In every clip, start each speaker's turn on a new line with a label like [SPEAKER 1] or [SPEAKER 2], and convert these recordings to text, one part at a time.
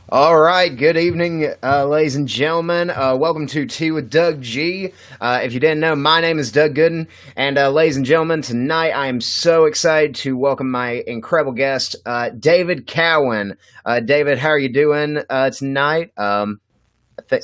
[SPEAKER 1] All right, good evening, ladies and gentlemen. Welcome to Tea with Doug G. If you didn't know, my name is Doug Gooden, and ladies and gentlemen, tonight I am so excited to welcome my incredible guest, David Cowan. David, how are you doing tonight?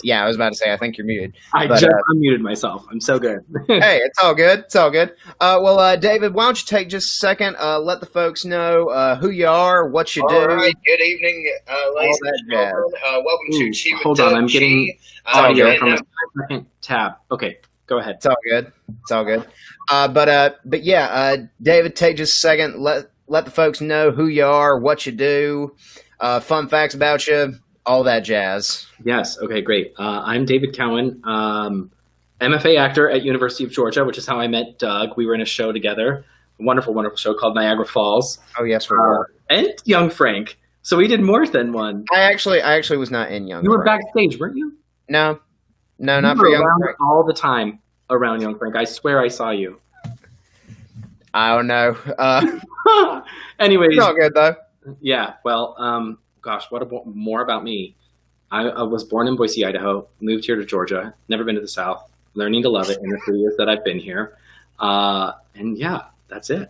[SPEAKER 1] Yeah, I was about to say, I think you're muted.
[SPEAKER 2] I
[SPEAKER 1] But
[SPEAKER 2] just unmuted myself. I'm so good.
[SPEAKER 1] hey, it's all good. It's all good. Well, David, why don't you take just a second, let the folks know who you are, what you do.
[SPEAKER 3] All right. Good evening, ladies
[SPEAKER 1] that
[SPEAKER 3] and gentlemen. Welcome to Tea with
[SPEAKER 2] Hold
[SPEAKER 3] Doug
[SPEAKER 2] on, I'm
[SPEAKER 3] G.
[SPEAKER 2] getting
[SPEAKER 1] all
[SPEAKER 2] audio
[SPEAKER 1] good.
[SPEAKER 2] from a second tab. Okay, go ahead.
[SPEAKER 1] It's all good. It's all good. But yeah, David, take just a second. Let the folks know who you are, what you do, fun facts about you, all that jazz.
[SPEAKER 2] Yes. Okay. Great. I'm David Cowan, MFA actor at University of Georgia, which is how I met Doug. We were in a show together, a wonderful, wonderful show called Niagara Falls.
[SPEAKER 1] Oh yes, we were.
[SPEAKER 2] And Young Frank. So we did more than one.
[SPEAKER 1] I actually was not in Young.
[SPEAKER 2] You were
[SPEAKER 1] Frank.
[SPEAKER 2] backstage, weren't you?
[SPEAKER 1] No,
[SPEAKER 2] You
[SPEAKER 1] not
[SPEAKER 2] were
[SPEAKER 1] for Young
[SPEAKER 2] around
[SPEAKER 1] Frank.
[SPEAKER 2] all the time around Young Frank. I swear I saw you.
[SPEAKER 1] I don't know.
[SPEAKER 2] Anyways,
[SPEAKER 1] It's all good though.
[SPEAKER 2] yeah. Well, gosh, more about me? I was born in Boise, Idaho, moved here to Georgia, never been to the South, learning to love it in the 3 years that I've been here. And yeah, that's it.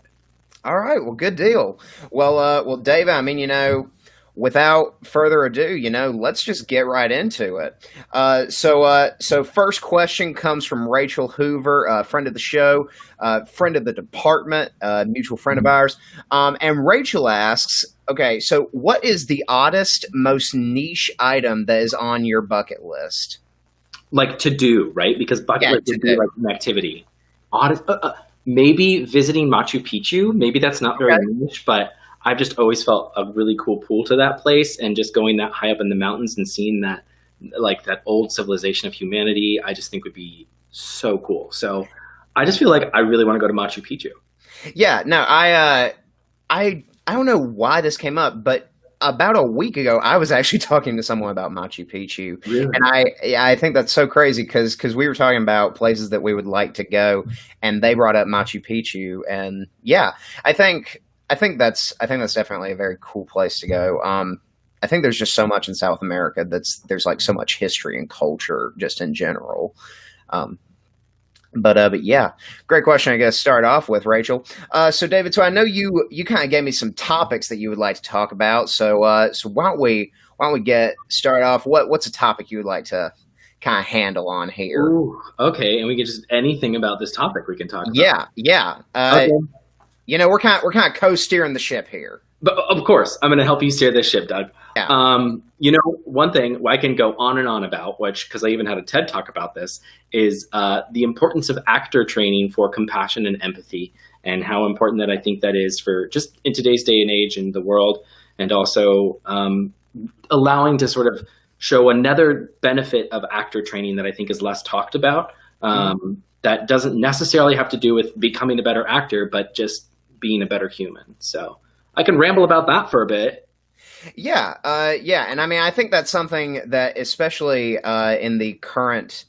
[SPEAKER 1] All right. Well, good deal. Well, David, I mean, without further ado, let's just get right into it. So first question comes from Rachel Hoover, friend of the show, friend of the department, mutual friend of ours. And Rachel asks, okay, so what is the oddest, most niche item that is on your bucket list?
[SPEAKER 2] Like to do, right? Because bucket
[SPEAKER 1] Yeah,
[SPEAKER 2] list
[SPEAKER 1] to
[SPEAKER 2] would be
[SPEAKER 1] do.
[SPEAKER 2] like an activity. Oddest, maybe visiting Machu Picchu. Maybe that's not very
[SPEAKER 1] Okay.
[SPEAKER 2] niche, but I've just always felt a really cool pull to that place, and just going that high up in the mountains and seeing that, like that old civilization of humanity, I just think would be so cool. So I just feel like I really want to go to Machu Picchu.
[SPEAKER 1] Yeah, no, I don't know why this came up, but about a week ago, I was actually talking to someone about Machu Picchu,
[SPEAKER 2] Really?
[SPEAKER 1] and I think that's so crazy because we were talking about places that we would like to go, and they brought up Machu Picchu, and yeah, I think that's definitely a very cool place to go. I think there's just so much in South America there's like so much history and culture just in general. But yeah, great question. I guess start off with Rachel. So David, so I know you kind of gave me some topics that you would like to talk about. So why don't we start off? What's a topic you would like to kind of handle on here?
[SPEAKER 2] Ooh, okay, and we can just anything about this topic we can talk about.
[SPEAKER 1] Yeah.
[SPEAKER 2] Okay.
[SPEAKER 1] We're kind of co-steering the ship here.
[SPEAKER 2] But of course, I'm going to help you steer this ship, Doug.
[SPEAKER 1] Yeah.
[SPEAKER 2] One thing I can go on and on about, which, because I even had a TED talk about this, is the importance of actor training for compassion and empathy, and how important that I think that is for just in today's day and age in the world, and also allowing to sort of show another benefit of actor training that I think is less talked about. That doesn't necessarily have to do with becoming a better actor, but just being a better human. So I can ramble about that for a bit.
[SPEAKER 1] Yeah, and I mean, I think that's something that, especially in the current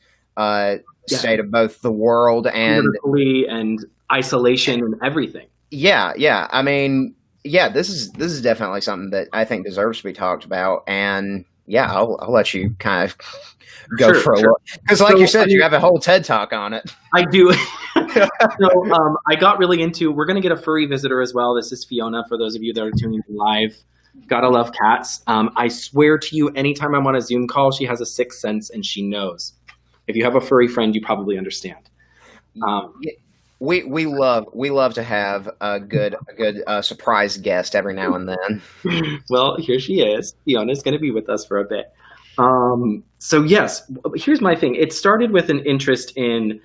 [SPEAKER 1] state of both the world and
[SPEAKER 2] politically and isolation and everything.
[SPEAKER 1] yeah. I mean, yeah, this is definitely something that I think deserves to be talked about, and yeah, I'll let you kind of go for a look because, like you said, you have a whole TED talk on it.
[SPEAKER 2] I do. So I got really into. We're going to get a furry visitor as well. This is Fiona. For those of you that are tuning in live, gotta love cats. I swear to you, anytime I'm on a Zoom call, she has a sixth sense and she knows. If you have a furry friend, you probably understand.
[SPEAKER 1] We love to have a good surprise guest every now and then.
[SPEAKER 2] Well, here she is. Fiona's going to be with us for a bit. So yes, here's my thing. It started with an interest in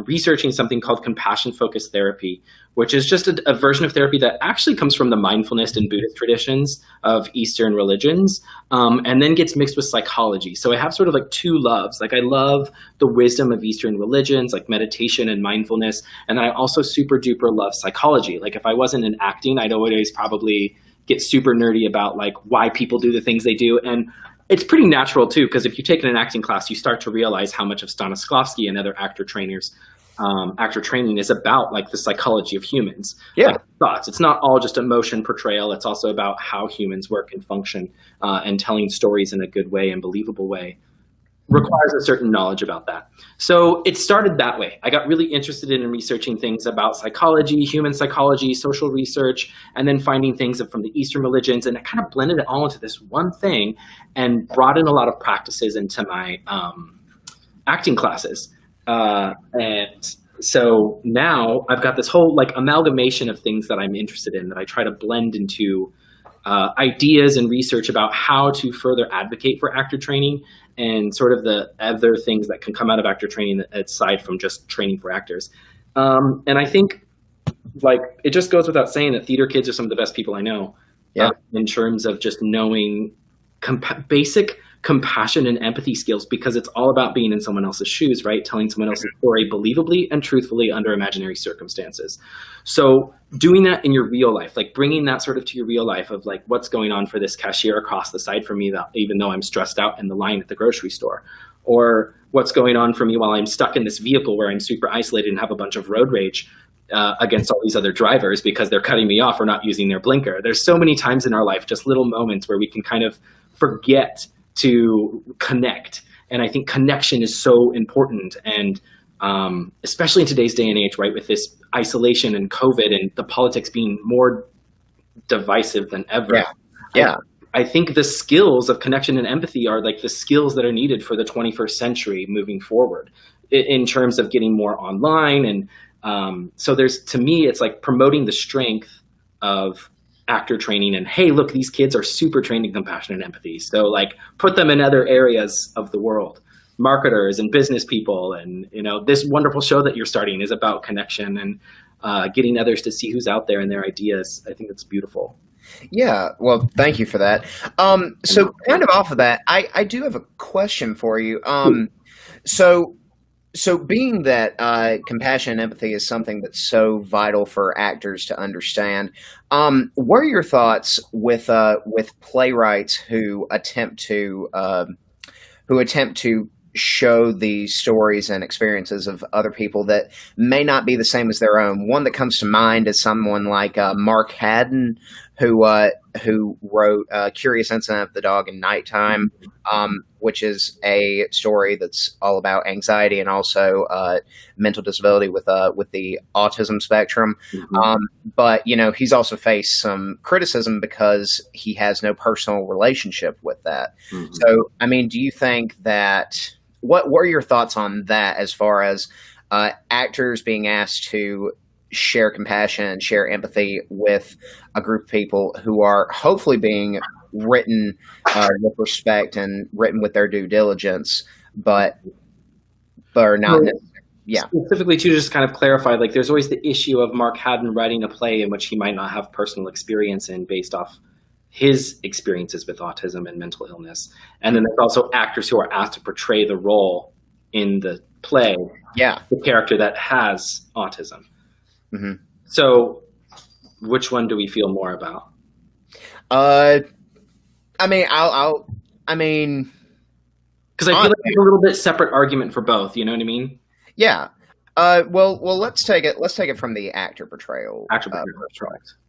[SPEAKER 2] researching something called compassion-focused therapy, which is just a version of therapy that actually comes from the mindfulness and Buddhist traditions of Eastern religions, and then gets mixed with psychology. So I have sort of like two loves. Like I love the wisdom of Eastern religions, like meditation and mindfulness, and then I also super duper love psychology. Like if I wasn't in acting, I'd always probably get super nerdy about like why people do the things they do. And it's pretty natural too, because if you take an acting class, you start to realize how much of Stanislavski and other actor trainers actor training is about like the psychology of humans,
[SPEAKER 1] Yeah.
[SPEAKER 2] like thoughts. It's not all just emotion portrayal. It's also about how humans work and function, and telling stories in a good way and believable way requires a certain knowledge about that. So it started that way. I got really interested in researching things about psychology, human psychology, social research, and then finding things from the Eastern religions. And I kind of blended it all into this one thing and brought in a lot of practices into my acting classes. And so now I've got this whole like amalgamation of things that I'm interested in that I try to blend into ideas and research about how to further advocate for actor training and sort of the other things that can come out of actor training aside from just training for actors. And I think like it just goes without saying that theater kids are some of the best people I know.
[SPEAKER 1] Yeah.
[SPEAKER 2] In terms of just knowing basic compassion and empathy skills, because it's all about being in someone else's shoes, right? Telling someone else's story believably and truthfully under imaginary circumstances. So doing that in your real life, like bringing that sort of to your real life of like what's going on for this cashier across the side from me, that even though I'm stressed out in the line at the grocery store, or what's going on for me while I'm stuck in this vehicle where I'm super isolated and have a bunch of road rage against all these other drivers because they're cutting me off or not using their blinker. There's so many times in our life, just little moments where we can kind of forget to connect. And I think connection is so important. And especially in today's day and age, right, with this isolation and COVID and the politics being more divisive than ever.
[SPEAKER 1] Yeah. Yeah.
[SPEAKER 2] I think the skills of connection and empathy are like the skills that are needed for the 21st century moving forward in terms of getting more online. And so to me, it's like promoting the strength of actor training and, hey, look, these kids are super trained in compassion and empathy. So like put them in other areas of the world, marketers and business people. And, you know, this wonderful show that you're starting is about connection and getting others to see who's out there and their ideas. I think it's beautiful.
[SPEAKER 1] Yeah, well, thank you for that. So kind of off of that, I do have a question for you. So being that compassion and empathy is something that's so vital for actors to understand, what are your thoughts with playwrights who attempt to show the stories and experiences of other people that may not be the same as their own? One that comes to mind is someone like Mark Haddon, who wrote Curious Incident of the Dog in Nighttime, which is a story that's all about anxiety and also mental disability with the autism spectrum.
[SPEAKER 2] Mm-hmm.
[SPEAKER 1] But, you know, he's also faced some criticism because he has no personal relationship with that. Mm-hmm. So, I mean, do you think that what are your thoughts on that as far as actors being asked to share compassion and share empathy with a group of people who are hopefully being written with respect and written with their due diligence, but are not necessarily. Yeah.
[SPEAKER 2] Specifically, to just kind of clarify, like there's always the issue of Mark Haddon writing a play in which he might not have personal experience in based off his experiences with autism and mental illness. And then there's also actors who are asked to portray the role in the play, the character that has autism. Mm-hmm. So which one do we feel more about?
[SPEAKER 1] I mean,
[SPEAKER 2] because I feel like there's a little bit separate argument for both. You know what I mean?
[SPEAKER 1] Yeah. Well, let's take it from the actor portrayal.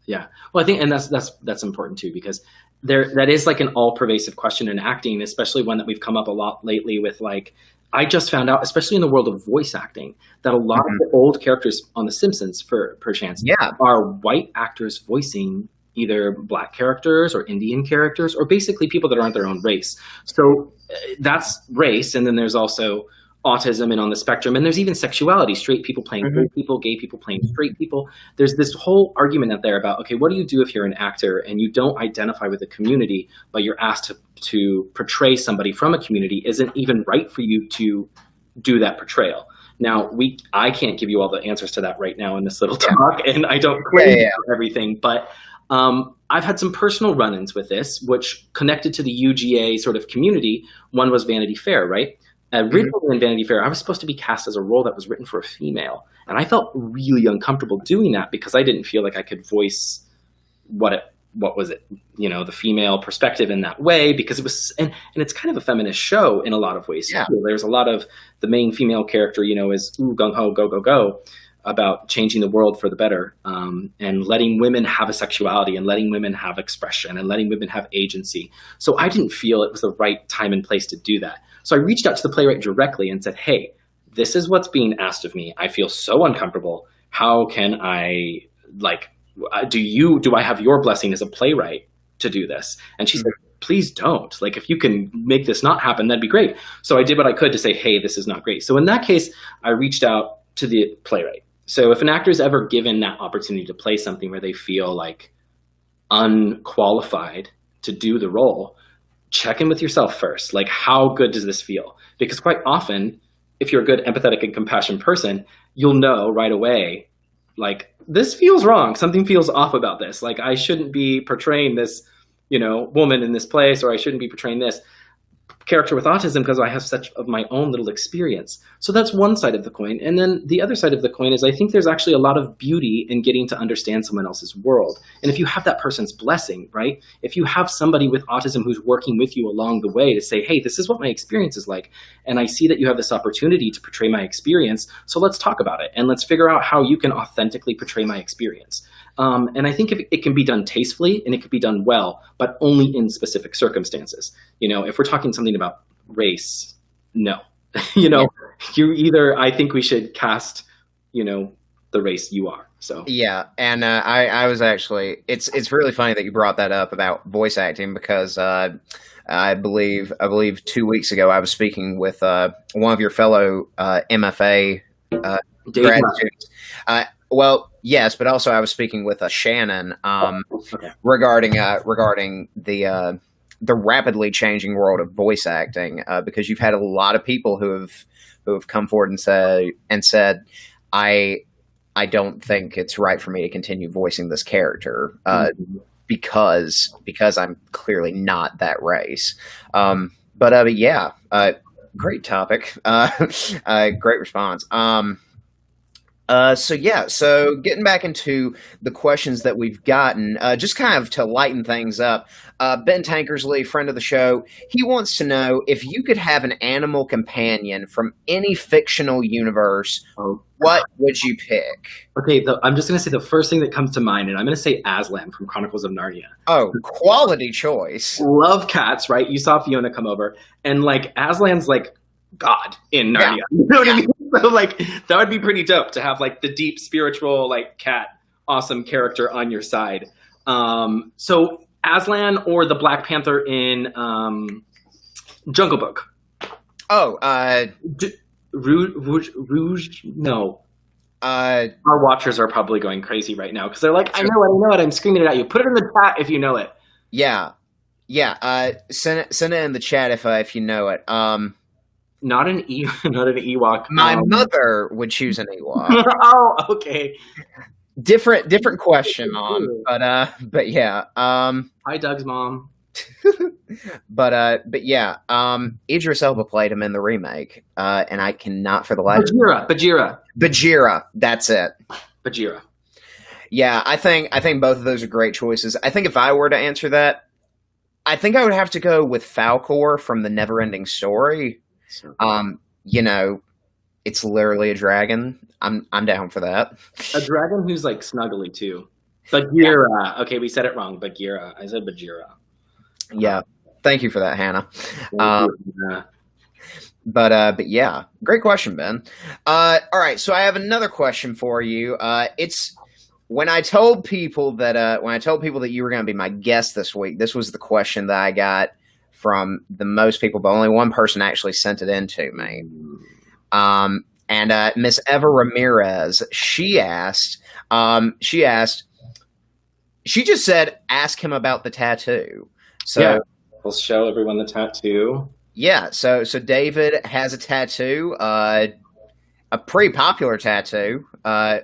[SPEAKER 2] Yeah. Well, I think, and that's important too, because that is like an all pervasive question in acting, especially one that we've come up a lot lately with. Like, I just found out, especially in the world of voice acting, that a lot of the old characters on The Simpsons, perchance, are white actors voicing either black characters or Indian characters, or basically people that aren't their own race. So that's race, and then there's also autism and on the spectrum, and there's even sexuality, straight people playing gay people playing straight people. There's this whole argument out there about, okay, what do you do if you're an actor and you don't identify with a community, but you're asked to portray somebody from a community? Isn't even right for you to do that portrayal. Now, I can't give you all the answers to that right now in this little talk, and I don't claim everything, but I've had some personal run-ins with this, which connected to the UGA sort of community. One was Vanity Fair, right? Originally in Vanity Fair, I was supposed to be cast as a role that was written for a female. And I felt really uncomfortable doing that because I didn't feel like I could voice what it what was it, the female perspective in that way, because it was, and it's kind of a feminist show in a lot of ways.
[SPEAKER 1] Yeah.
[SPEAKER 2] Too. There's a lot of the main female character, is ooh, gung ho, go, go, go, about changing the world for the better, and letting women have a sexuality and letting women have expression and letting women have agency. So I didn't feel it was the right time and place to do that. So I reached out to the playwright directly and said, hey, this is what's being asked of me. I feel so uncomfortable. How can I, do I have your blessing as a playwright to do this? And she said, please don't. Like, if you can make this not happen, that'd be great. So I did what I could to say, hey, this is not great. So in that case, I reached out to the playwright. So if an actor is ever given that opportunity to play something where they feel like unqualified to do the role, check in with yourself first. Like, how good does this feel? Because quite often, if you're a good empathetic and compassionate person, you'll know right away, like, this feels wrong. Something feels off about this. Like, I shouldn't be portraying this, woman in this place, or I shouldn't be portraying this character with autism because I have such of my own little experience. So that's one side of the coin. And then the other side of the coin is I think there's actually a lot of beauty in getting to understand someone else's world. And if you have that person's blessing, right? If you have somebody with autism who's working with you along the way to say, hey, this is what my experience is like. And I see that you have this opportunity to portray my experience. So let's talk about it. And let's figure out how you can authentically portray my experience. And I think it can be done tastefully and it can be done well, but only in specific circumstances. If we're talking something about race, no. You either, I think we should cast, the race you are. So
[SPEAKER 1] yeah, and I was actually, it's really funny that you brought that up about voice acting, because I believe 2 weeks ago I was speaking with one of your fellow MFA grad students. Well, yes, but also I was speaking with Shannon
[SPEAKER 2] okay.
[SPEAKER 1] regarding the rapidly changing world of voice acting, because you've had a lot of people who have come forward and said, I don't think it's right for me to continue voicing this character because I'm clearly not that race. But yeah, great topic, great response. So getting back into the questions that we've gotten, just kind of to lighten things up, Ben Tankersley, friend of the show, he wants to know if you could have an animal companion from any fictional universe, what would you pick?
[SPEAKER 2] Okay, I'm just going to say the first thing that comes to mind, and I'm going to say Aslan from Chronicles of Narnia.
[SPEAKER 1] Oh, quality choice.
[SPEAKER 2] Love cats, right? You saw Fiona come over, and like Aslan's like God in Narnia.
[SPEAKER 1] Yeah.
[SPEAKER 2] You know what I mean? So like that would be pretty dope to have like the deep spiritual like cat awesome character on your side. So Aslan or the Black Panther in Jungle Book.
[SPEAKER 1] Oh,
[SPEAKER 2] Rouge? No.
[SPEAKER 1] Our
[SPEAKER 2] watchers are probably going crazy right now because they're like, I know it. I'm screaming it at you. Put it in the chat if you know it.
[SPEAKER 1] Yeah. Send it in the chat if you know it.
[SPEAKER 2] Not an Ewok.
[SPEAKER 1] My mother would choose an Ewok.
[SPEAKER 2] Oh, okay.
[SPEAKER 1] Different question, Mom. But yeah.
[SPEAKER 2] Hi, Doug's mom.
[SPEAKER 1] But yeah. Idris Elba played him in the remake, and I cannot for the life.
[SPEAKER 2] Bagheera.
[SPEAKER 1] That's it.
[SPEAKER 2] Bagheera.
[SPEAKER 1] Yeah, I think both of those are great choices. I think if I were to answer that, I think I would have to go with Falkor from the Neverending Story. It's literally a dragon. I'm down for that.
[SPEAKER 2] A dragon who's like snuggly too. Bagheera. Yeah. Okay, we said it wrong. Bagheera. I said Bagheera.
[SPEAKER 1] Yeah. Thank you for that, Hannah. But yeah, great question, Ben. All right, so I have another question for you. It's when I told people that you were going to be my guest this week. This was the question that I got from the most people, but only one person actually sent it in to me. And Miss Eva Ramirez, she just said, ask him about the tattoo. So
[SPEAKER 2] yeah, we'll show everyone the tattoo.
[SPEAKER 1] Yeah, so David has a tattoo, a pretty popular tattoo,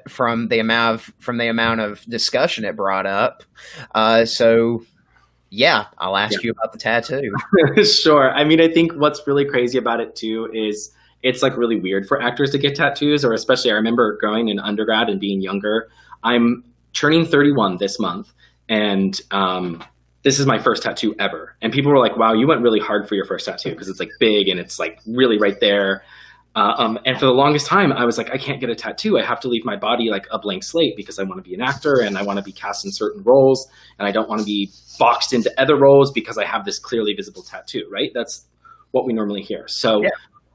[SPEAKER 1] from the amount of discussion it brought up. So yeah, I'll ask you about the tattoo.
[SPEAKER 2] Sure. I mean, I think what's really crazy about it too is it's like really weird for actors to get tattoos, or especially I remember growing in undergrad and being younger. I'm turning 31 this month, And this is my first tattoo ever. And people were like, wow, you went really hard for your first tattoo because it's like big and it's like really right there. And for the longest time, I was like, I can't get a tattoo. I have to leave my body like a blank slate because I want to be an actor and I want to be cast in certain roles. And I don't want to be boxed into other roles because I have this clearly visible tattoo, right? That's what we normally hear. So yeah.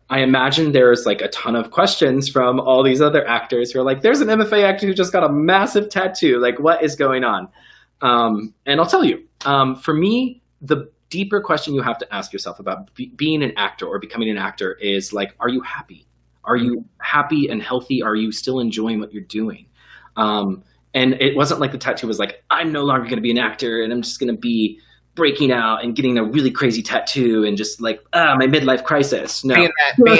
[SPEAKER 2] I imagine there's like a ton of questions from all these other actors who are like, there's an MFA actor who just got a massive tattoo. Like, what is going on? And I'll tell you, for me, the deeper question you have to ask yourself about being an actor or becoming an actor is like, are you happy? Are you happy and healthy? Are you still enjoying what you're doing? And it wasn't like the tattoo was like, I'm no longer going to be an actor and I'm just going to be breaking out and getting a really crazy tattoo and just like, my midlife crisis. No.
[SPEAKER 1] Being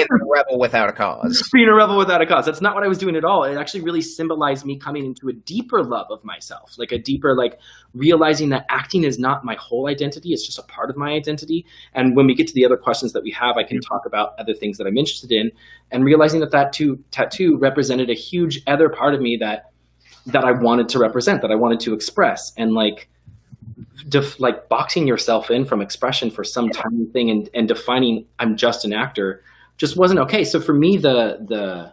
[SPEAKER 1] a rebel without a cause.
[SPEAKER 2] Being a rebel without a cause. That's not what I was doing at all. It actually really symbolized me coming into a deeper love of myself, like a deeper, like realizing that acting is not my whole identity. It's just a part of my identity. And when we get to the other questions that we have, I can talk about other things that I'm interested in and realizing that tattoo represented a huge other part of me that I wanted to represent, that I wanted to express. And like boxing yourself in from expression for some tiny thing and defining I'm just an actor just wasn't okay. So for me, the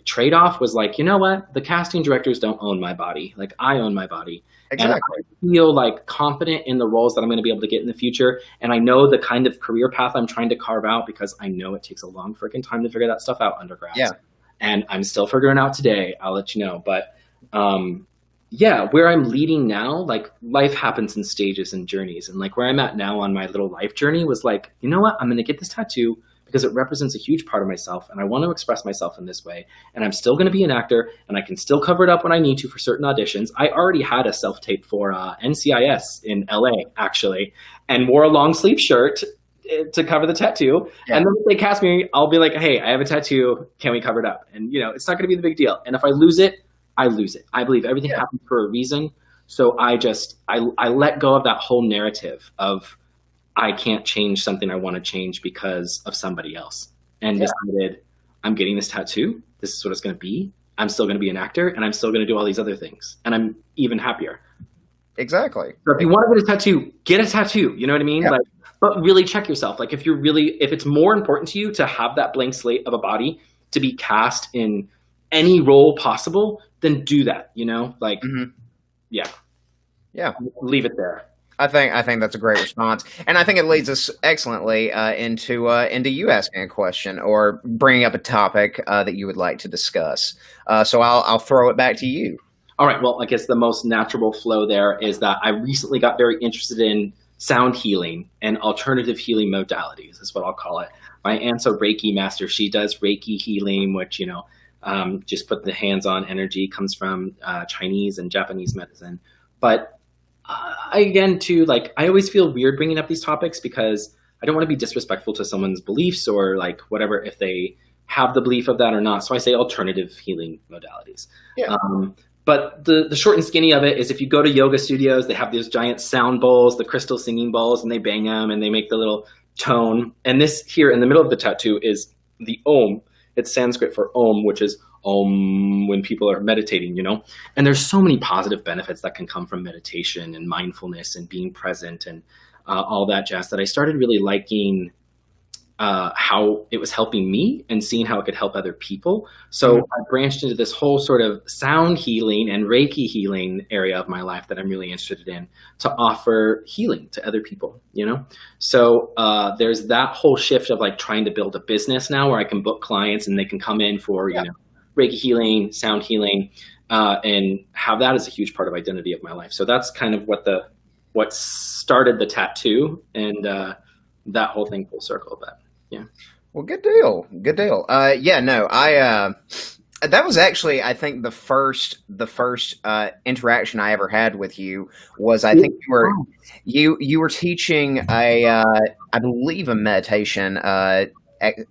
[SPEAKER 2] trade-off was like, you know what? The casting directors don't own my body. Like I own my body. Exactly. And I feel like confident in the roles that I'm going to be able to get in the future. And I know the kind of career path I'm trying to carve out because I know it takes a long freaking time to figure that stuff out undergrad. Yeah. And I'm still figuring out today. I'll let you know. But yeah, where I'm leading now, like life happens in stages and journeys. And like where I'm at now on my little life journey was like, you know what? I'm going to get this tattoo because it represents a huge part of myself. And I want to express myself in this way. And I'm still going to be an actor and I can still cover it up when I need to for certain auditions. I already had a self-tape for NCIS in LA, actually, and wore a long sleeve shirt to cover the tattoo. Yeah. And then if they cast me, I'll be like, hey, I have a tattoo. Can we cover it up? And, you know, it's not going to be the big deal. And if I lose it, I lose it. I believe everything happens for a reason. So I let go of that whole narrative of I can't change something I want to change because of somebody else. And decided I'm getting this tattoo. This is what it's going to be. I'm still going to be an actor and I'm still going to do all these other things. And I'm even happier.
[SPEAKER 1] Exactly.
[SPEAKER 2] So if you want to get a tattoo. You know what I mean? Yeah. Like, but really check yourself. Like if it's more important to you to have that blank slate of a body to be cast in any role possible, then do that, you know, like, yeah, leave it there.
[SPEAKER 1] I think that's a great response, and I think it leads us excellently into you asking a question or bringing up a topic that you would like to discuss. So I'll throw it back to you.
[SPEAKER 2] All right. Well, I guess the most natural flow there is that I recently got very interested in sound healing and alternative healing modalities, is what I'll call it. My aunt's a Reiki master. She does Reiki healing, which, you know, just put the hands-on energy, comes from Chinese and Japanese medicine. But I always feel weird bringing up these topics because I don't want to be disrespectful to someone's beliefs or like whatever, if they have the belief of that or not. So I say alternative healing modalities. Yeah. But the short and skinny of it is if you go to yoga studios, they have those giant sound bowls, the crystal singing bowls, and they bang them and they make the little tone. And this here in the middle of the tattoo is the Om. It's Sanskrit for Om, which is Om when people are meditating, you know? And there's so many positive benefits that can come from meditation and mindfulness and being present and all that jazz that I started really liking how it was helping me and seeing how it could help other people. So I branched into this whole sort of sound healing and Reiki healing area of my life that I'm really interested in to offer healing to other people, you know? So there's that whole shift of like trying to build a business now where I can book clients and they can come in for, you know, Reiki healing, sound healing, and have that as a huge part of identity of my life. So that's kind of what started the tattoo and that whole thing full circle. But yeah.
[SPEAKER 1] Well, good deal. Good deal. That was actually, I think, the first interaction I ever had with you was, I think you were teaching I believe a meditation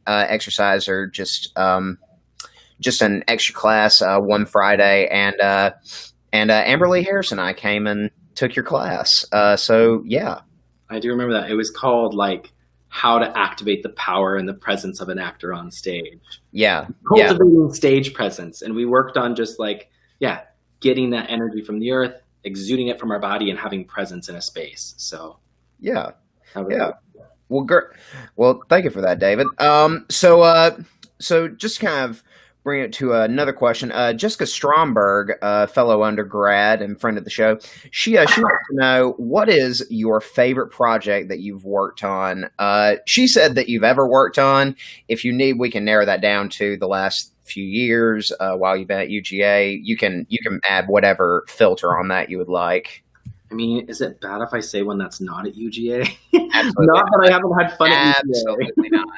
[SPEAKER 1] exercise or just an extra class one Friday, and Amberly Harris and I came and took your class. So yeah,
[SPEAKER 2] I do remember that. It was called like how to activate the power and the presence of an actor on stage.
[SPEAKER 1] Yeah.
[SPEAKER 2] Cultivating stage presence. And we worked on just like, getting that energy from the earth, exuding it from our body and having presence in a space. So
[SPEAKER 1] Yeah.
[SPEAKER 2] that was
[SPEAKER 1] Yeah. Well, well, thank you for that, David. So just kind of bring it to another question. Jessica Stromberg, fellow undergrad and friend of the show, she wants to know, what is your favorite project that you've worked on? She said that you've ever worked on. If you need, we can narrow that down to the last few years while you've been at UGA. You can add whatever filter on that you would like.
[SPEAKER 2] I mean, is it bad if I say one that's not at UGA?
[SPEAKER 1] Absolutely
[SPEAKER 2] Not that I haven't had fun at UGA.
[SPEAKER 1] Absolutely not.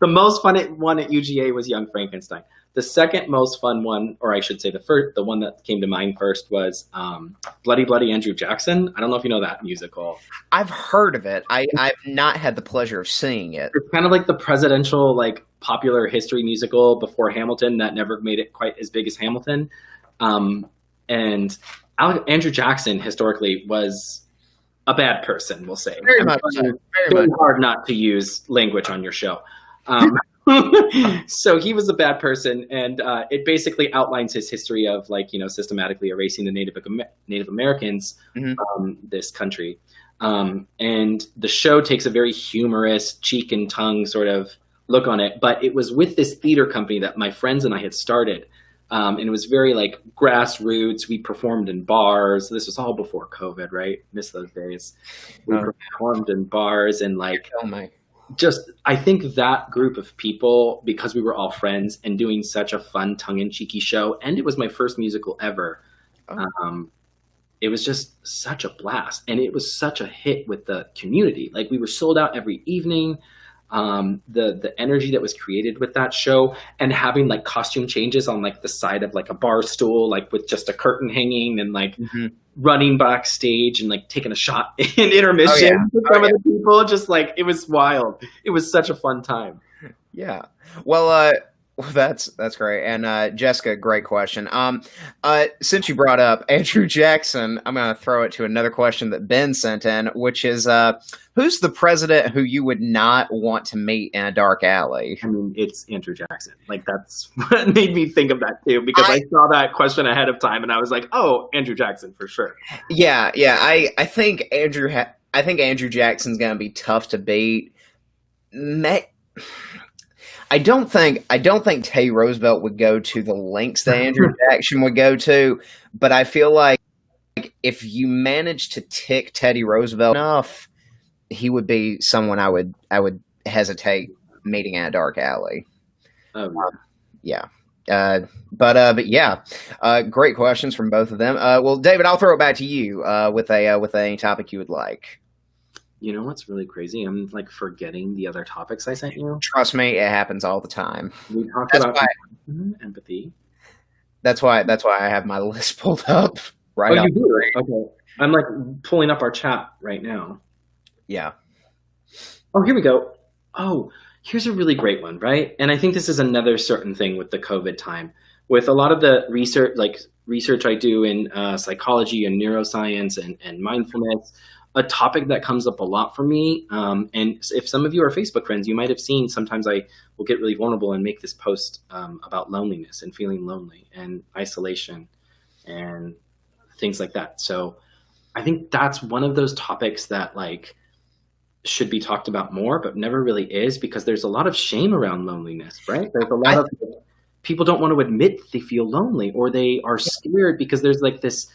[SPEAKER 2] The most fun one at UGA was Young Frankenstein. The second most fun one, or I should say the one that came to mind first was Bloody Bloody Andrew Jackson. I don't know if you know that musical.
[SPEAKER 1] I've heard of it. I've not had the pleasure of seeing it.
[SPEAKER 2] It's kind of like the presidential, like, popular history musical before Hamilton that never made it quite as big as Hamilton. And Andrew Jackson historically was a bad person, we'll say.
[SPEAKER 1] Very much.
[SPEAKER 2] Very hard not to use language on your show. So he was a bad person, and it basically outlines his history of, like, systematically erasing the Native Americans from this country. And the show takes a very humorous, cheek and tongue sort of look on it, but it was with this theater company that my friends and I had started. And it was very, like, grassroots. We performed in bars. This was all before COVID, right? Miss those days. We performed in bars and, like, I think that group of people, because we were all friends and doing such a fun tongue-in-cheeky show, and it was my first musical ever. It was just such a blast, and it was such a hit with the community. Like, we were sold out every evening. The energy that was created with that show, and having, like, costume changes on, like, the side of, like, a bar stool, like, with just a curtain hanging, and, like, running backstage and, like, taking a shot in intermission with some of the people. Just, like, it was wild. It was such a fun time.
[SPEAKER 1] Yeah. Well, that's great. And Jessica, great question. Since you brought up Andrew Jackson, I'm going to throw it to another question that Ben sent in, which is, who's the president who you would not want to meet in a dark alley?
[SPEAKER 2] I mean, it's Andrew Jackson. Like, that's what made me think of that too, because I saw that question ahead of time and I was like, oh, Andrew Jackson for sure.
[SPEAKER 1] Yeah. I think Andrew Jackson's going to be tough to beat. I don't think Teddy Roosevelt would go to the lengths that Andrew Jackson would go to, but I feel like if you manage to tick Teddy Roosevelt enough, he would be someone I would hesitate meeting in a dark alley. Yeah. But yeah, great questions from both of them. Well, David, I'll throw it back to you with any topic you would like.
[SPEAKER 2] You know what's really crazy? I'm, like, forgetting the other topics I sent you.
[SPEAKER 1] Trust me, it happens all the time.
[SPEAKER 2] We talked about empathy.
[SPEAKER 1] That's why I have my list pulled up right.
[SPEAKER 2] Oh, you do? Okay. I'm, like, pulling up our chat right now.
[SPEAKER 1] Yeah.
[SPEAKER 2] Oh, here we go. Oh, here's a really great one, right? And I think this is another certain thing with the COVID time. With a lot of the research I do in psychology and neuroscience and mindfulness, a topic that comes up a lot for me, and if some of you are Facebook friends, you might have seen sometimes I will get really vulnerable and make this post about loneliness and feeling lonely and isolation and things like that. So I think that's one of those topics that, like, should be talked about more, but never really is, because there's a lot of shame around loneliness, right? There's a lot of people don't want to admit they feel lonely, or they are scared because there's, like, this,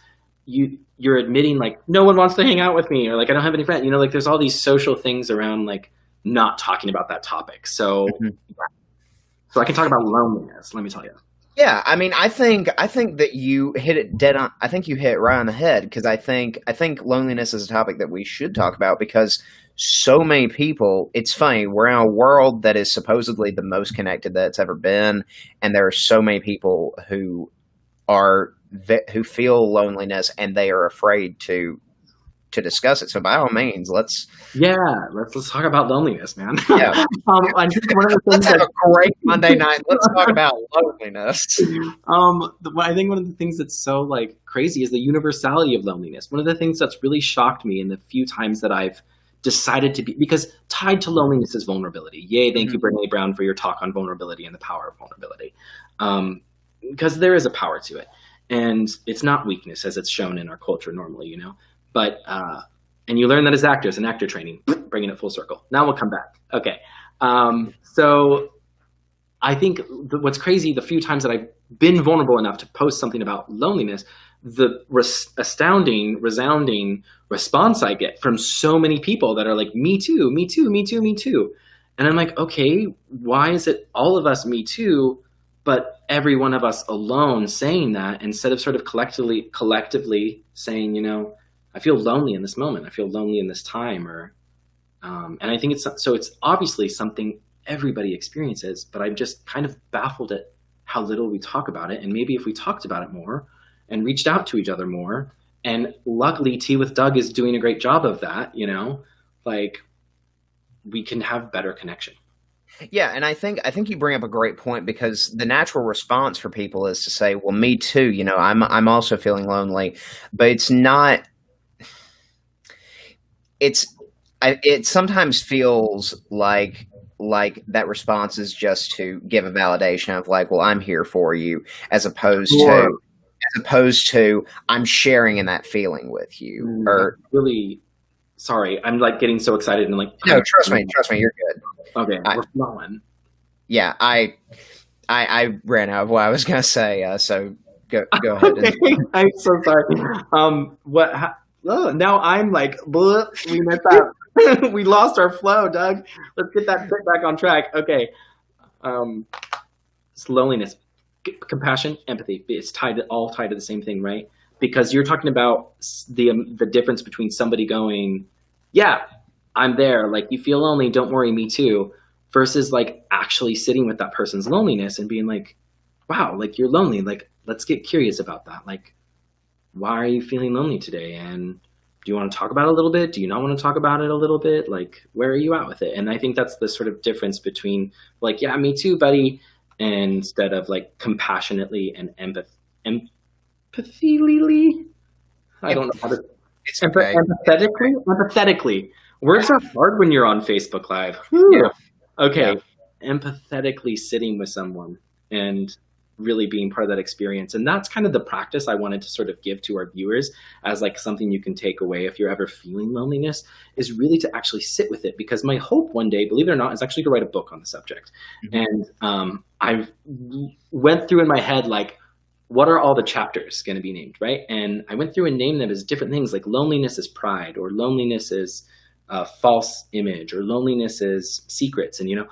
[SPEAKER 2] you're admitting, like, no one wants to hang out with me, or, like, I don't have any friends, like, there's all these social things around, like, not talking about that topic. So I can talk about loneliness, let me tell you.
[SPEAKER 1] Yeah, I mean, I think that you hit it dead on. I think you hit it right on the head, because I think loneliness is a topic that we should talk about, because so many people, it's funny, we're in a world that is supposedly the most connected that it's ever been, and there are so many people who feel loneliness, and they are afraid to discuss it. So by all means, let's talk about loneliness, man. Yeah.
[SPEAKER 2] I think one of the things
[SPEAKER 1] let's have a great Monday night. Let's talk about loneliness.
[SPEAKER 2] I think one of the things that's so, like, crazy is the universality of loneliness. One of the things that's really shocked me in the few times that I've decided to be, because tied to loneliness is vulnerability. Yay, thank you, Brene Brown, for your talk on vulnerability and the power of vulnerability. Because there is a power to it. and it's not weakness as it's shown in our culture normally, you know. But and you learn that as actors in actor training, bringing it full circle. Now we'll come back. Okay, so I think what's crazy, the few times that I've been vulnerable enough to post something about loneliness, the astounding, resounding response I get from so many people that are like, me too, me too, me too, me too. And I'm like, okay, why is it all of us me too, but every one of us alone saying that, instead of sort of collectively saying, you know, I feel lonely in this moment, I feel lonely in this time, or and I think it's obviously something everybody experiences, but I'm just kind of baffled at how little we talk about it. And maybe if we talked about it more and reached out to each other more, and luckily Tea with Doug is doing a great job of that, you know, like we can have better connection.
[SPEAKER 1] Yeah, and I think you bring up a great point, because the natural response for people is to say, well, me too, you know, I'm also feeling lonely, but it's not, it sometimes feels like that response is just to give a validation of like, well, I'm here for you, as opposed to I'm sharing in that feeling with you. Or
[SPEAKER 2] really, sorry, I'm like getting so excited and like,
[SPEAKER 1] no, trust me, you're good.
[SPEAKER 2] Okay, we're flowing.
[SPEAKER 1] Yeah, I ran out of what I was gonna say, so go ahead.
[SPEAKER 2] Okay, I'm so sorry. Now I'm like, we messed up. We lost our flow, Doug. Let's get that bit back on track. Okay. It's loneliness, compassion, empathy. It's all tied to the same thing, right? Because you're talking about the difference between somebody going, yeah, I'm there, like, you feel lonely, don't worry, me too, versus like actually sitting with that person's loneliness and being like, wow, like you're lonely, like let's get curious about that. Like, why are you feeling lonely today? And do you want to talk about it a little bit? Do you not want to talk about it a little bit? Like, where are you at with it? And I think that's the sort of difference between like, yeah, me too, buddy, instead of like compassionately and empathically. I don't know how to.
[SPEAKER 1] It's okay.
[SPEAKER 2] Empathetically. Words are hard when you're on Facebook Live.
[SPEAKER 1] Yeah.
[SPEAKER 2] Okay.
[SPEAKER 1] Yeah.
[SPEAKER 2] Empathetically sitting with someone and really being part of that experience. And that's kind of the practice I wanted to sort of give to our viewers as like something you can take away if you're ever feeling loneliness, is really to actually sit with it. Because my hope one day, believe it or not, is actually to write a book on the subject. Mm-hmm. And I went through in my head, like, what are all the chapters going to be named, right? And I went through and named them as different things, like loneliness is pride, or loneliness is false image, or loneliness is secrets. And, you know,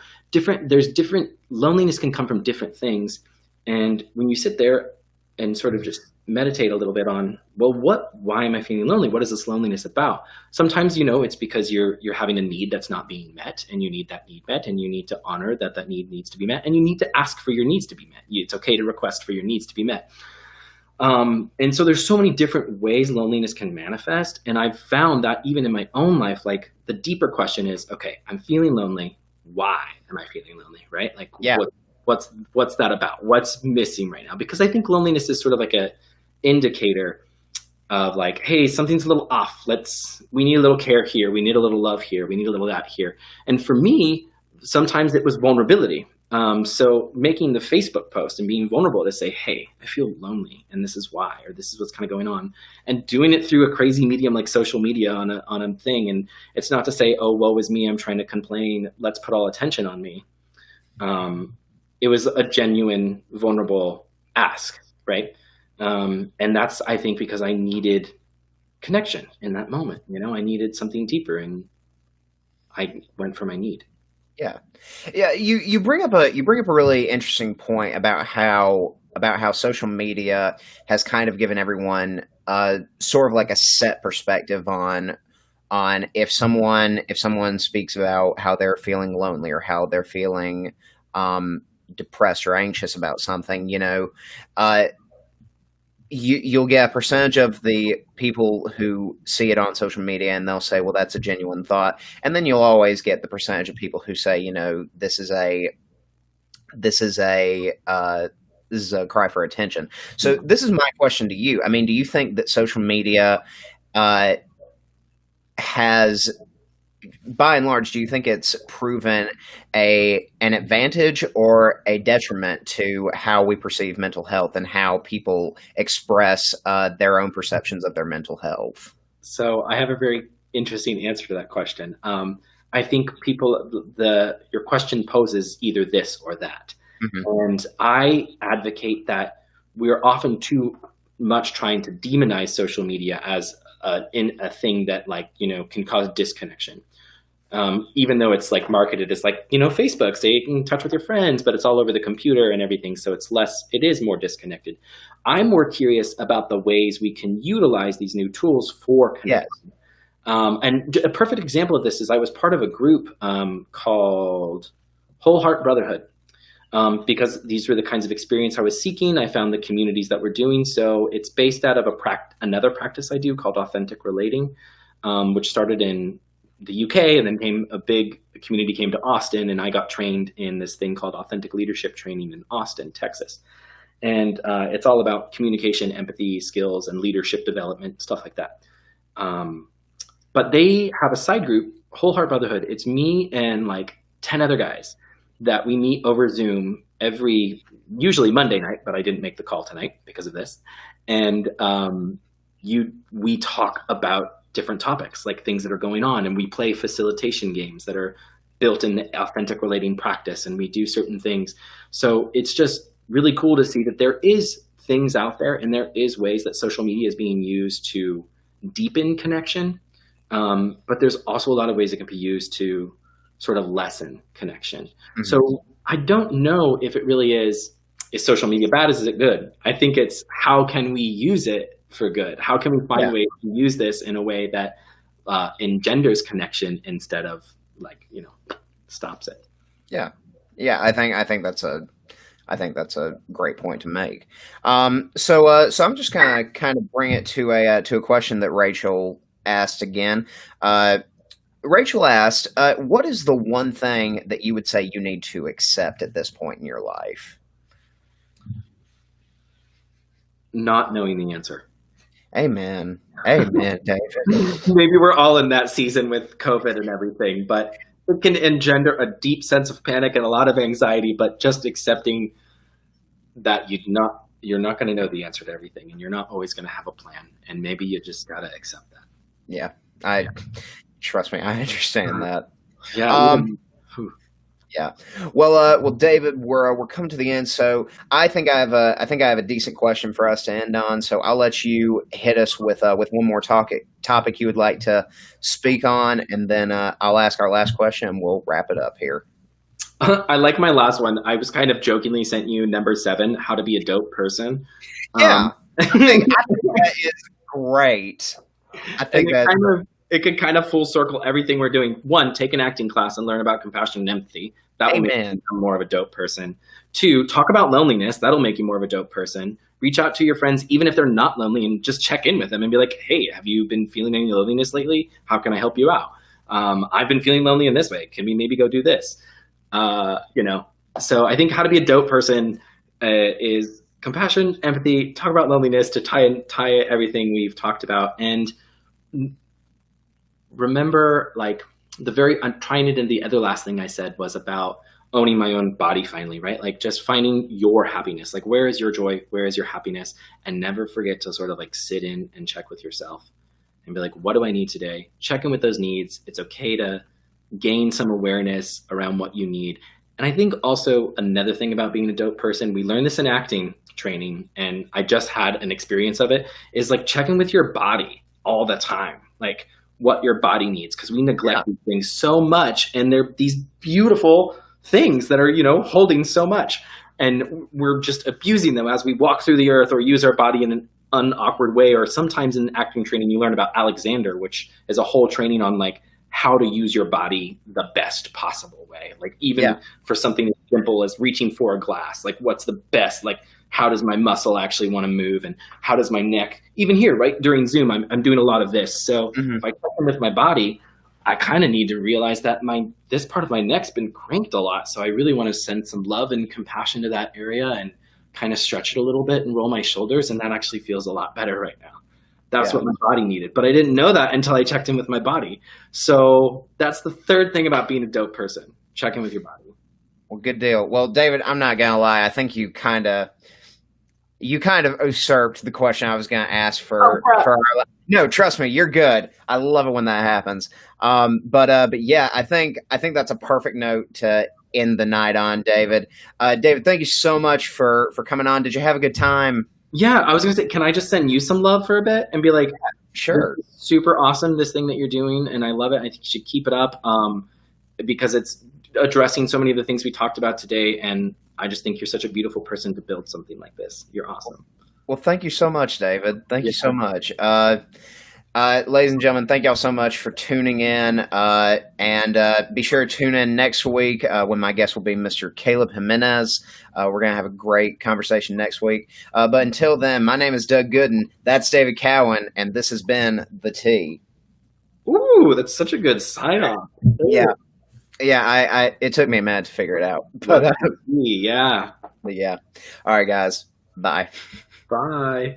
[SPEAKER 2] loneliness can come from different things. And when you sit there and sort of just meditate a little bit on, well, why am I feeling lonely? What is this loneliness about? Sometimes, you know, it's because you're having a need that's not being met, and you need that need met, and you need to honor that need needs to be met, and you need to ask for your needs to be met. It's okay to request for your needs to be met. And so there's so many different ways loneliness can manifest. And I've found that even in my own life, like the deeper question is, okay, I'm feeling lonely. Why am I feeling lonely? Right? Like, yeah. What's that about? What's missing right now? Because I think loneliness is sort of like a indicator of like, hey, something's a little off. We need a little care here. We need a little love here. We need a little that here. And for me, sometimes it was vulnerability. So making the Facebook post and being vulnerable to say, hey, I feel lonely and this is why, or this is what's kind of going on, and doing it through a crazy medium like social media on a thing. And it's not to say, oh, woe is me, I'm trying to complain, let's put all attention on me. It was a genuine, vulnerable ask, right? And that's, I think, because I needed connection in that moment. You know, I needed something deeper, and I went for my need.
[SPEAKER 1] Yeah. You bring up a really interesting point about how social media has kind of given everyone sort of like a set perspective on if someone speaks about how they're feeling lonely or how they're feeling depressed or anxious about something, you know, you'll get a percentage of the people who see it on social media and they'll say, well, that's a genuine thought. And then you'll always get the percentage of people who say, you know, this is a cry for attention. So this is my question to you. I mean, do you think that social media has by and large, do you think it's proven an advantage or a detriment to how we perceive mental health and how people express their own perceptions of their mental health?
[SPEAKER 2] So I have a very interesting answer to that question. I think your question poses either this or that. And I advocate that we're often too much trying to demonize social media as in a thing that can cause disconnection. Even though it's marketed as Facebook, stay in touch with your friends, but it's all over the computer and everything. So it is more disconnected. I'm more curious about the ways we can utilize these new tools for connection.
[SPEAKER 1] Yes.
[SPEAKER 2] And a perfect example of this is I was part of a group called Whole Heart Brotherhood. Because these were the kinds of experience I was seeking. I found the communities that were doing so. It's based out of another practice I do called authentic relating, which started in the UK and then a big community came to Austin, and I got trained in this thing called authentic leadership training in Austin, Texas. And it's all about communication, empathy, skills, and leadership development, stuff like that. But they have a side group, Whole Heart Brotherhood. It's me and 10 other guys that we meet over Zoom usually Monday night, but I didn't make the call tonight because of this. And we talk about different topics, like things that are going on, and we play facilitation games that are built in the authentic relating practice, and we do certain things. So it's just really cool to see that there is things out there, and there is ways that social media is being used to deepen connection. But there's also a lot of ways it can be used to sort of lessen connection. So I don't know if it really is social media bad? Is it good? I think it's how can we use it for good? How can we find ways to use this in a way that engenders connection instead of stops it?
[SPEAKER 1] Yeah. I think that's a great point to make. So I'm just kind of bring it to a question that Rachel asked again. Rachel asked, what is the one thing that you would say you need to accept at this point in your life?
[SPEAKER 2] Not knowing the answer.
[SPEAKER 1] Amen, David.
[SPEAKER 2] Maybe we're all in that season with COVID and everything, but it can engender a deep sense of panic and a lot of anxiety, but just accepting that you're not going to know the answer to everything, and you're not always going to have a plan, and maybe you just got to accept that.
[SPEAKER 1] Yeah, trust me, I understand that.
[SPEAKER 2] Yeah.
[SPEAKER 1] Yeah. Well, David, we're coming to the end, so I think I have a decent question for us to end on. So I'll let you hit us with one more topic you would like to speak on, and then I'll ask our last question, and we'll wrap it up here.
[SPEAKER 2] I like my last one. I was kind of jokingly sent you number 7, how to be a dope person.
[SPEAKER 1] Yeah, I think that is great. I think that
[SPEAKER 2] it could kind of full circle everything we're doing. 1, take an acting class and learn about compassion and empathy. That will make you become more of a dope person. 2, talk about loneliness. That'll make you more of a dope person. Reach out to your friends, even if they're not lonely, and just check in with them and be like, hey, have you been feeling any loneliness lately? How can I help you out? I've been feeling lonely in this way. Can we maybe go do this? So I think how to be a dope person is compassion, empathy, talk about loneliness to tie everything we've talked about. And remember, I'm trying it in the other last thing I said was about owning my own body finally, right? Just finding your happiness. Where is your joy? Where is your happiness? And never forget to sort of sit in and check with yourself and be like, what do I need today? Check in with those needs. It's okay to gain some awareness around what you need. And I think also another thing about being a dope person, we learned this in acting training, and I just had an experience of it, is checking with your body all the time. What your body needs, because we neglect these things so much, and they're these beautiful things that are holding so much, and we're just abusing them as we walk through the earth or use our body in an unawkward way. Or sometimes in acting training you learn about Alexander, which is a whole training on how to use your body the best possible way, for something as simple as reaching for a glass. What's the best, how does my muscle actually want to move, and how does my neck, even here, right during Zoom, I'm doing a lot of this. So if I check in with my body, I kind of need to realize that this part of my neck's been cranked a lot. So I really want to send some love and compassion to that area and kind of stretch it a little bit and roll my shoulders. And that actually feels a lot better right now. That's
[SPEAKER 1] Yeah.
[SPEAKER 2] what my body needed. But I didn't know that until I checked in with my body. So that's the third thing about being a dope person. Check in with your body.
[SPEAKER 1] Well, good deal. Well, David, I'm not gonna lie. I think you kind of usurped the question I was gonna ask for. No, trust me, you're good. I love it when that happens. But yeah, I think that's a perfect note to end the night on, David. David, thank you so much for coming on. Did you have a good time?
[SPEAKER 2] Yeah, I was going to say, can I just send you some love for a bit and be like,
[SPEAKER 1] Sure.
[SPEAKER 2] super awesome, this thing that you're doing, and I love it. I think you should keep it up because it's addressing so many of the things we talked about today, and I just think you're such a beautiful person to build something like this. You're awesome.
[SPEAKER 1] Well, thank you so much, David. Thank you so much. Ladies and gentlemen, thank y'all so much for tuning in. And be sure to tune in next week when my guest will be Mr. Caleb Jimenez. We're going to have a great conversation next week. But until then, my name is Doug Gooden. That's David Cowan, and this has been The Tea.
[SPEAKER 2] Ooh, that's such a good sign-off.
[SPEAKER 1] Yeah. Yeah, it took me a minute to figure it out. But
[SPEAKER 2] yeah.
[SPEAKER 1] yeah. All right, guys. Bye.
[SPEAKER 2] Bye.